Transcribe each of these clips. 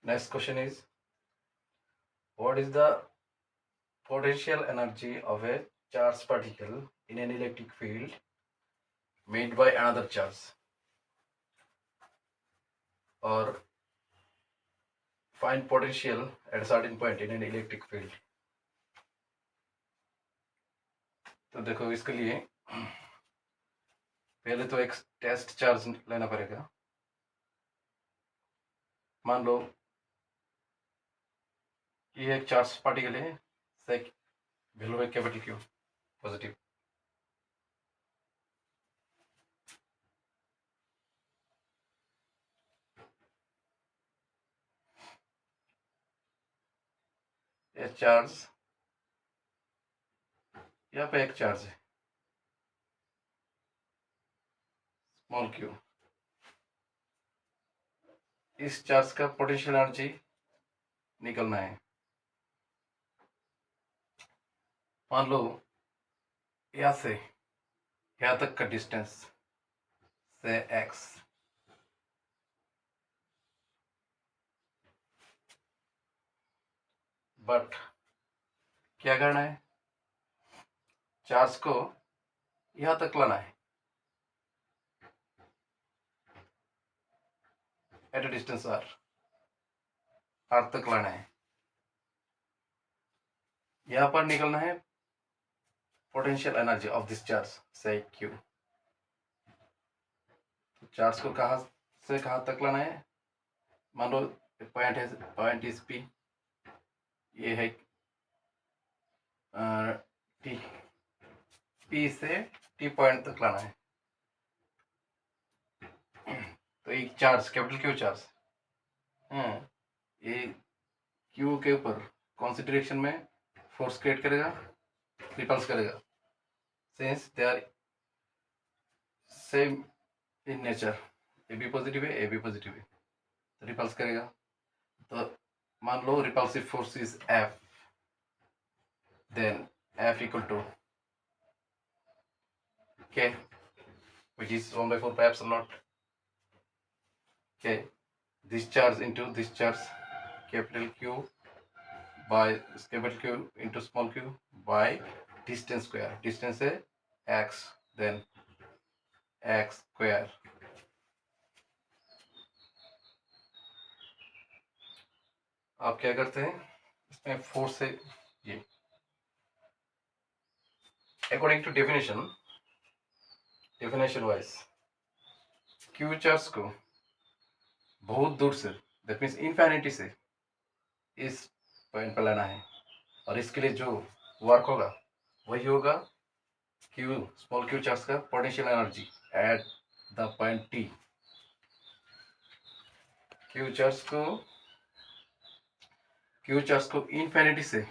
Next question is, what is the potential energy of a charged particle in an electric field made by another charge? Or find potential at a certain point in an electric field. तो देखो, इसके लिए पहले तो एक test charge लेना पड़ेगा. मान लो ये एक चार्ज पार्टिकल है, से वैल्यू है कैपिटल क्यू पॉजिटिव. ये चार्ज, यहाँ पे एक चार्ज है स्मॉल क्यू. इस चार्ज का पोटेंशियल एनर्जी निकलना है. मान लो यहाँ से यहाँ तक का डिस्टेंस से x, बट क्या करना है, चार्ज को यहाँ तक लाना है एट अ डिस्टेंस r तक लाना है. यहाँ पर निकलना है potential energy of this charge से q. तो चार्ज को कहाँ से कहाँ तक लाना है, मान लो पॉइंट है, पॉइंट इज p, ये है t, p से t पॉइंट तक लाना है. तो एक चार्ज कैपिटल क्यू चार्ज ये क्यू के ऊपर कौन सी डायरेक्शन में फोर्स क्रिएट करेगा, रिपल्स करेगा. Since they are same in nature, A B positive है, ए बी पॉजिटिव है, तो रिपल्स करेगा. तो मान लो repulsive force is F, then F equal to K, which is 1/4 pi epsilon naught K. This charge into this charge, capital Q by capital Q into small q by distance square. Distance है x, then x square. आप क्या करते हैं, इसमें force है ये. According to definition wise Q charge को बहुत दूर से, दैट मीन्स इनफिनिटी से इस पॉइंट पर लाना है. और इसके लिए जो वर्क होगा वही होगा क्यू, स्मॉल क्यू चार्ज का potential energy at the point T. Q charge को इनफिनिटी से,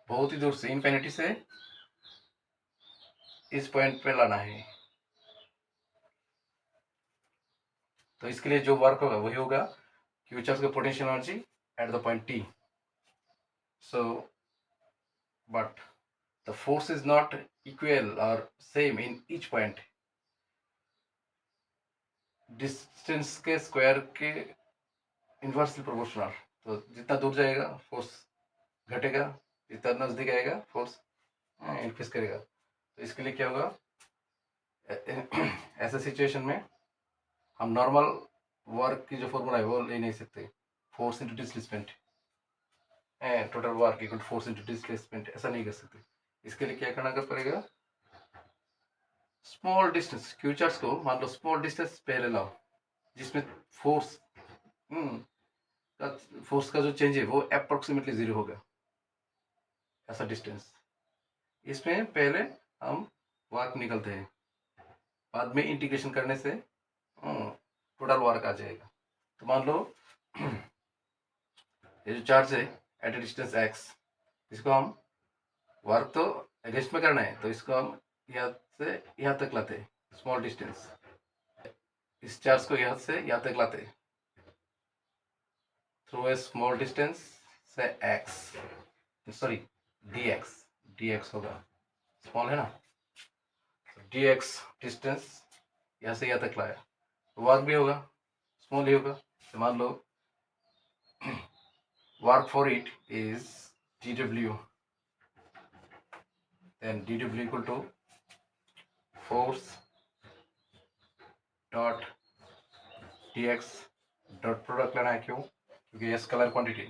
बहुत ही दूर से, इनफिनिटी से इस पॉइंट पे लाना है. तो इसके लिए जो वर्क होगा वही होगा क्यू चार्ज का potential energy at the point T. So but the force is not equal और same in each point. Distance के स्क्वायर के इन्वर्सली प्रोपोर्शनल. तो जितना दूर जाएगा फोर्स घटेगा, जितना नजदीक आएगा फोर्स इंक्रीज करेगा. तो इसके लिए क्या होगा, ऐसे सिचुएशन में हम नॉर्मल वर्क की जो फॉर्मूला है वो ले नहीं सकते. Force into displacement, total work equal force into displacement, ऐसा नहीं कर सकते. इसके लिए क्या करना पड़ेगा, स्मॉल डिस्टेंस क्यू चार्ज को मान लो स्मॉल डिस्टेंस पहले लाओ, जिसमें फोर्स का जो चेंज है वो अप्रोक्सीमेटली 0 होगा, ऐसा डिस्टेंस. इसमें पहले हम वर्क निकलते हैं, बाद में इंटीग्रेशन करने से टोटल वर्क आ जाएगा. तो मान लो ये जो चार्ज है एट ए डिस्टेंस x, इसको हम वर्क तो अगेंस्ट में करना है, तो इसको हम यहाँ से यहाँ तक लाते हैं, स्मॉल डिस्टेंस. इस चार्ज को यहाँ से यहाँ तक लाते हैं थ्रू ए स्मॉल डिस्टेंस से x, सॉरी dx होगा, स्मॉल है ना. dx डिस्टेंस यहाँ से यहाँ तक लाया, तो वर्क भी होगा स्मॉल ही होगा. तो मान लो work for it is dw, then dw equal to force dot dx dot product लेना है, क्यों? क्योंकि ये स्केलर क्वांटिटी,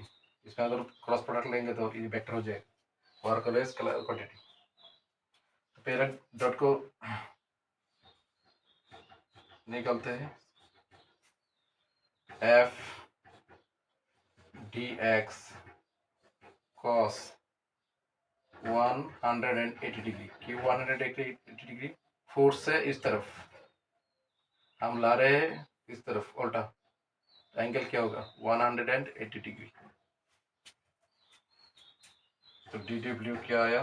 इसमें अगर क्रॉस प्रोडक्ट लेंगे तो ये वेक्टर हो जाएगा, वर्क है स्केलर क्वांटिटी। तो पहले डॉट को निकालते हैं, F D x cos 180 degree, क्यों 180 डिग्री? फोर्स से इस तरफ हम ला रहे हैं, इस तरफ उल्टा, एंगल क्या होगा? 180 डिग्री। तो डी डब्ल्यू क्या आया?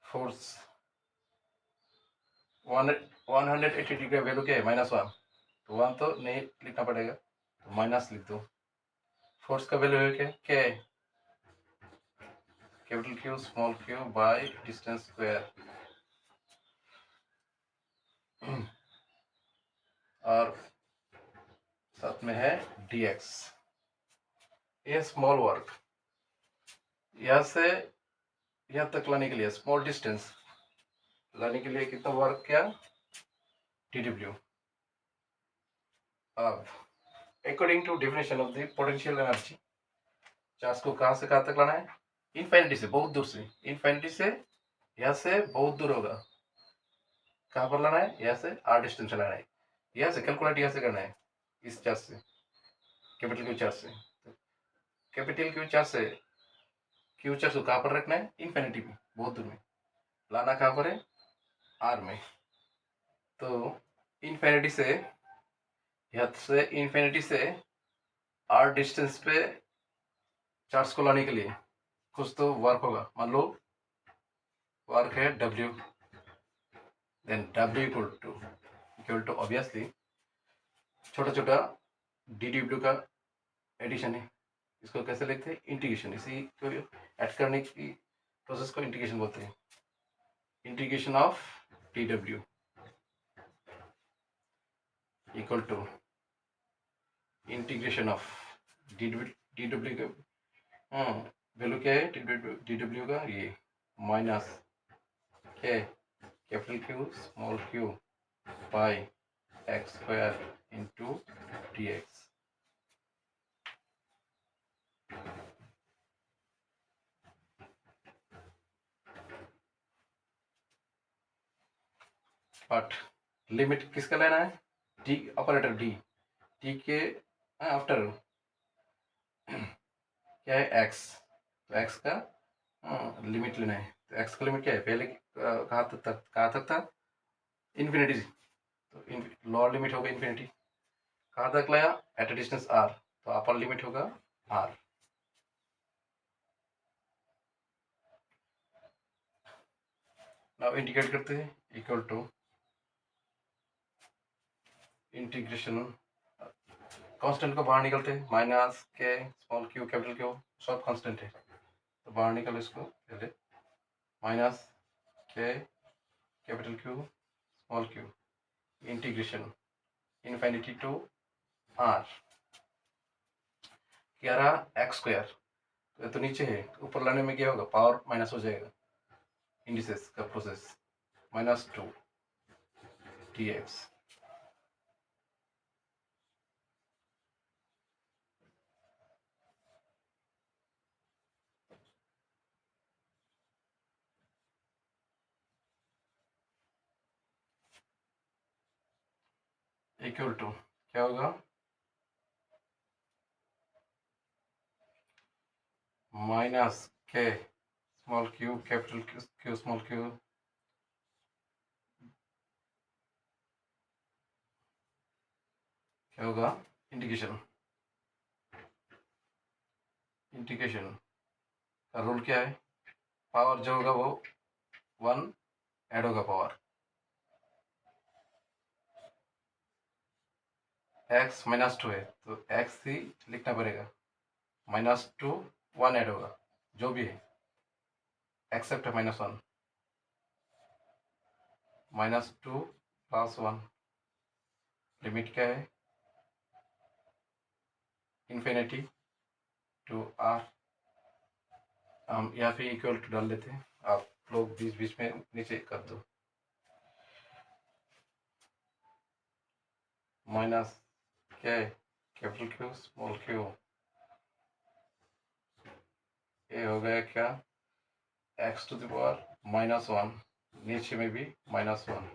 फोर्स 180 डिग्री का वैल्यू क्या है? -1, तो 1 तो नहीं लिखना पड़ेगा, तो माइनस लिख दो। फोर्स का वैल्यू है क्या है? Capital Q small Q by distance square, और साथ में है dx। ये स्मॉल वर्क यहाँ से यहाँ तक लाने के लिए, स्मॉल डिस्टेंस लाने के लिए कितना वर्क किया? dw। अब according to definition of the potential energy, charge को कहाँ से कहाँ तक लाना है? इनफाइनिटी से, बहुत दूर से, इनफाइनिटी से यहाँ से बहुत दूर होगा, कहाँ पर लाना है? यहाँ से r डिस्टेंस लाना है, यहाँ से कैलकुलेट यहाँ से करना है, इस चार्ज से, कैपिटल क्यू चार्ज से। तो कैपिटल क्यू चार्ज से क्यू चार्ज को कहाँ पर रखना है? इनफिनिटी में, बहुत दूर में। लाना कहाँ पर है? आर में। तो इनफिनिटी से, यहाँ से इनफिनिटी से आर डिस्टेंस पे चार्ज को लाने के लिए कुछ तो वर्क होगा, मान लो वर्क है W, then W equal to obviously छोटा छोटा डी डब्ल्यू का एडिशन है, इसको कैसे लिखते हैं? इंटीग्रेशन। इसी को ऐड करने की प्रोसेस को इंटीग्रेशन बोलते हैं, integration of D W equal to integration of D W का वैल्यू क्या है? डी डब्ल्यू का ये माइनस क्या है? Capital Q small Q by X square into D X. But limit किसका लेना है? डी ऑपरेटर डी के आफ्टर क्या है? एक्स, तो एक्स का लिमिट लेना है। तो एक्स का लिमिट क्या है? पहले कहाँ तक था? इन्फिनिटी, तो लोअर लिमिट होगा इन्फिनिटी। कहाँ तक लाया? एट अ डिस्टेंस आर, तो अपर लिमिट होगा आर। नाउ इंटीग्रेट करते हैं, इक्वल टू इंटीग्रेशन, कांस्टेंट को बाहर निकलते हैं, माइनस के स्मॉल क्यू कैपिटल क्यू सब कांस्टेंट है, तो बाहर निकलो इसको पहले, माइनस के capital Q small Q integration infinity to R, क्या रहा? एक्स स्क्वायर, तो नीचे है, ऊपर लाने में क्या होगा? पावर माइनस हो जाएगा, इंडिसेस का प्रोसेस, -2 dx इक्वल टू क्या होगा? माइनस के small Q capital Q small Q क्या होगा? इंटीग्रेशन का रूल क्या है? पावर जो होगा वो 1 ऐड होगा, पावर x -2 है, तो x ही लिखना पड़ेगा, -2 1 ऐड होगा, जो भी है एक्सेप्ट -1, -2 + 1, लिमिट क्या है? Infinity to R. हम यहाँ पे इक्वल टू डाल देते हैं, आप लोग बीच बीच में नीचे कर दो। माइनस क्या है, कैपिटल क्यू स्मॉल क्यू, ये हो गया क्या, एक्स टू द पावर -1, नीचे में भी -1,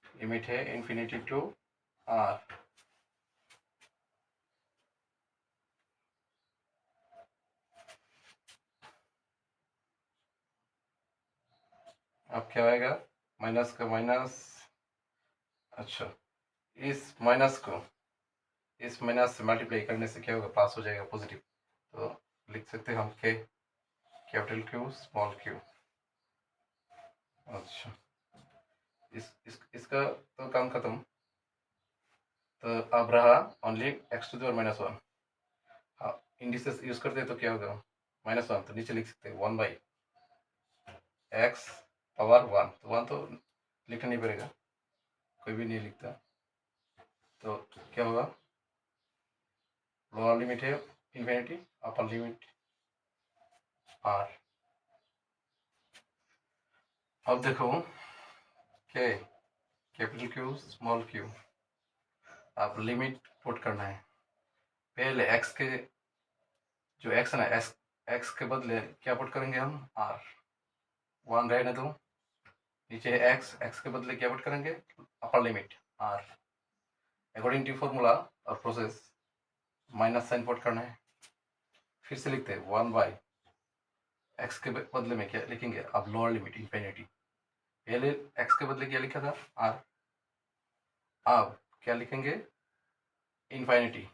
लिमिट है इन्फिनिटी टू आर। अब क्या आएगा, माइनस का माइनस, अच्छा इस माइनस को इस माइनस से मल्टीप्लाई करने से क्या होगा, पास हो जाएगा पॉजिटिव, तो लिख सकते हैं हम के कैपिटल क्यू स्मॉल क्यू। अच्छा इसका तो काम खत्म, तो अब रहा only X to the power -1। हाँ इंडिसेस यूज करते हैं तो क्या होगा, -1, तो नीचे लिख सकते हैं 1/x पावर 1, तो 1 तो लिखना नहीं पड़ेगा, कोई भी नहीं लिखता, तो क्या होगा, लोअर लिमिट है इन्फिनिटी, अपर लिमिट आर। अब देखो के कैपिटल क्यू स्मॉल क्यू, आप लिमिट पुट करना है, पहले एक्स के जो एक्स है ना, एक्स के बदले क्या पुट करेंगे हम, आर, 1 रहने दो, नीचे एक्स, एक्स के बदले क्या पुट करेंगे, upper limit R, according to formula और प्रोसेस माइनस साइन पुट करना है, फिर से लिखते हैं 1/, एक्स के बदले में क्या लिखेंगे, अब लोअर लिमिट इन्फिनिटी, पहले एक्स के बदले क्या लिखा था, आर, अब क्या लिखेंगे, इन्फिनिटी,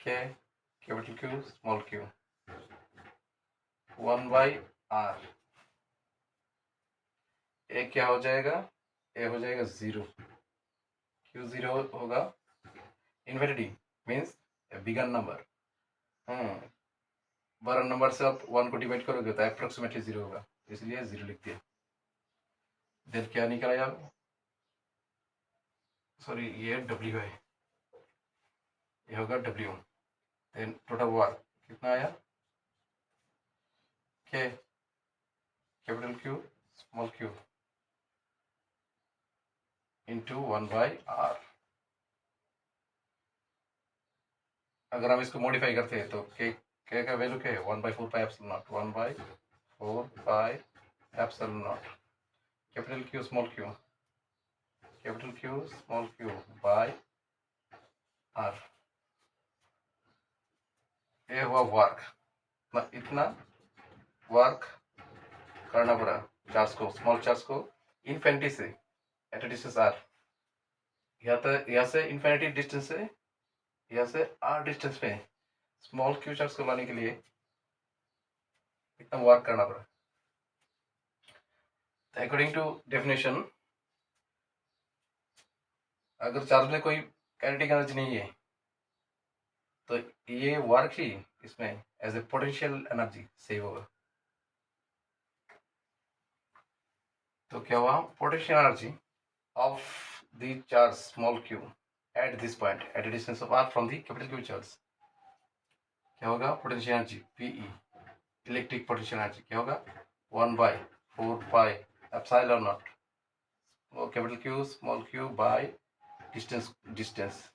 क्या capital Q small Q, 1/r, ए क्या हो जाएगा, ए हो जाएगा 0, क्यू 0 होगा, इन्फिनिटी मीन्स बिगर नंबर, बड़ा नंबर से आप 1 को डिवाइड करोगे तो अप्रोक्सीमेटली 0 होगा, इसलिए 0 लिख दिया। देन क्या निकल आया, सॉरी ये W है, ये होगा W, देन टोटल वर्क कितना आया, के capital Q small Q into 1/r। अगर हम इसको मॉडिफाई करते हैं तो के का वैल्यू क्या है, 1/4 pi epsilon nought, 1/4 pi epsilon nought, capital Q small Q, capital Q small Q by R, ये हुआ वर्क, इतना वर्क करना पड़ा चार्ज को, स्मॉल चार्ज को इन्फिनिटी से एट डिस्टेंस आर, यहाँ से इन्फिनिटी डिस्टेंस है, यहाँ से आर डिस्टेंस पे स्मॉल क्यू चार्ज को लाने के लिए इतना वर्क करना पड़ा। अकॉर्डिंग टू डेफिनेशन, अगर चार्ज में कोई काइनेटिक एनर्जी नहीं है तो ये वर्क ही इसमें as a potential energy save होगा, तो क्या हुआ, potential energy of the charge small q at this point at a distance of r from the capital Q charge, क्या होगा, potential energy PE, electric potential energy क्या होगा, 1/4 pi epsilon nought capital Q small q by distance,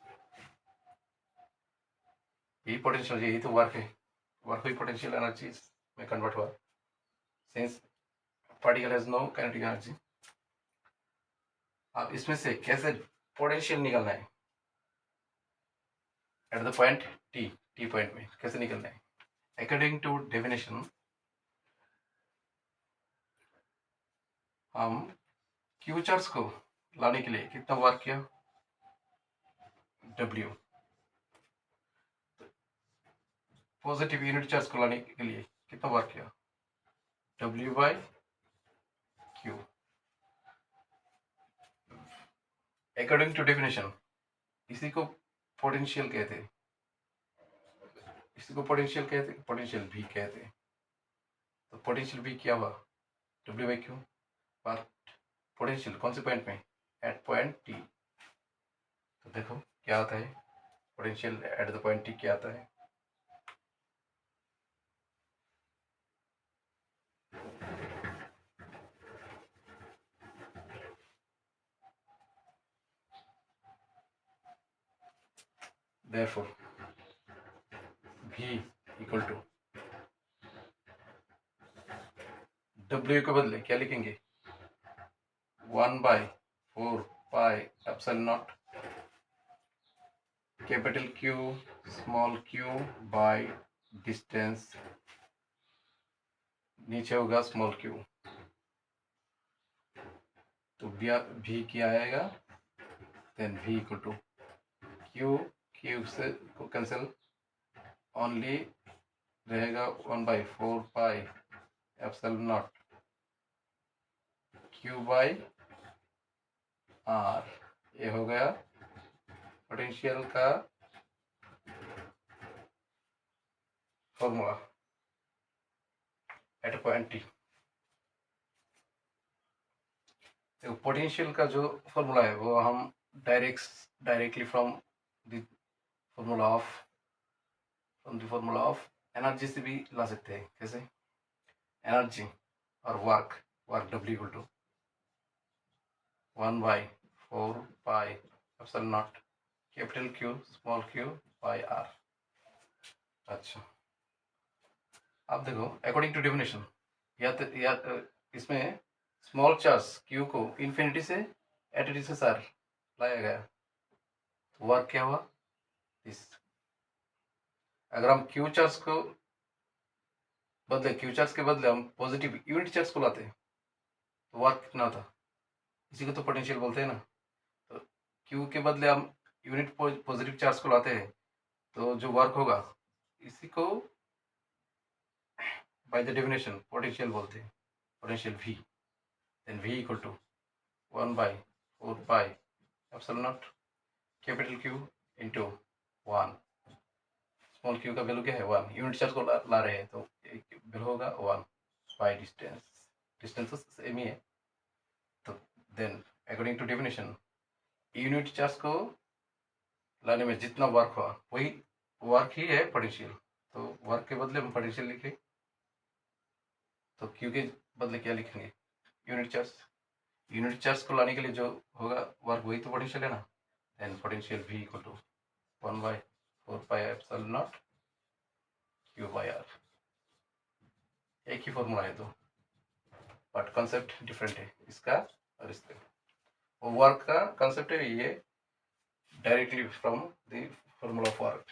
यही potential, यही तो work है, work ही potential energy में कन्वर्ट हुआ, since particle has no kinetic energy. अब इसमें से कैसे पोटेंशियल निकलना है, at the point T point में कैसे निकलना है, अकॉर्डिंग टू डेफिनेशन हम क्यू चार्ज को लाने के लिए कितना वर्क किया, W, पॉजिटिव यूनिट चार्ज को लाने के लिए कितना वर्क किया, W/Q, अकॉर्डिंग टू डेफिनेशन इसी को पोटेंशियल कहते हैं, इसी को पोटेंशियल कहते हैं, पोटेंशियल भी कहते हैं, तो पोटेंशियल भी क्या हुआ, W/Q, पर पोटेंशियल कौन से पॉइंट में, एट पॉइंट टी। तो देखो क्या आता है, potential at the point T क्या आता है। Therefore V equal to W के बदले क्या लिखेंगे, 1/4πε0 capital Q small q by distance, नीचे होगा स्मॉल q। तो V क्या आएगा, then V equal to Q से को कैंसिल, ओनली रहेगा 1/4πε0 Q/r। ये हो गया पोटेंशियल का फॉर्मूला एट पॉइंट टी। तो पोटेंशियल का जो फॉर्मूला है वो हम directly from the formula of energy से भी ला सकते हैं। कैसे, एनर्जी और work W equal to 1/4πε0 capital Q small q by r। अच्छा, अब देखो अकॉर्डिंग टू डेफिनेशन, या इसमें स्मॉल चार्ज Q को इन्फिनिटी से एट डिस्टेंस r लाया गया, तो वर्क क्या हुआ इस, अगर हम Q चार्ज के बदले हम पॉजिटिव यूनिट चार्ज को लाते तो वर्क कितना होता, इसी को तो पोटेंशियल बोलते हैं ना। तो Q के बदले हम यूनिट पॉजिटिव चार्ज को लाते हैं तो जो वर्क होगा इसी को बाय द डेफिनेशन पोटेंशियल बोलते हैं, potential V। Then V equal to 1/4πε0 capital Q into 1, small q का वैल्यू क्या है 1, यूनिट चार्ज को ला रहे हैं तो वैल्यू होगा 1 बाय डिस्टेंस तो सेम ही है। तो then according to definition unit charge को लाने में जितना वर्क हुआ वही वर्क ही है पोटेंशियल, तो वर्क के बदले हम पोटेंशियल लिखे, तो क्यू के बदले क्या लिखेंगे, यूनिट चार्ज को लाने के लिए जो होगा वर्क वही तो पोटेंशियल है ना। Then potential V equal to 1/4πε0 Q/r। एक ही फॉर्मूला है तो, बट कंसेप्ट डिफरेंट है इसका और इसका। वर्क का कंसेप्ट है ये directly from the formula of work.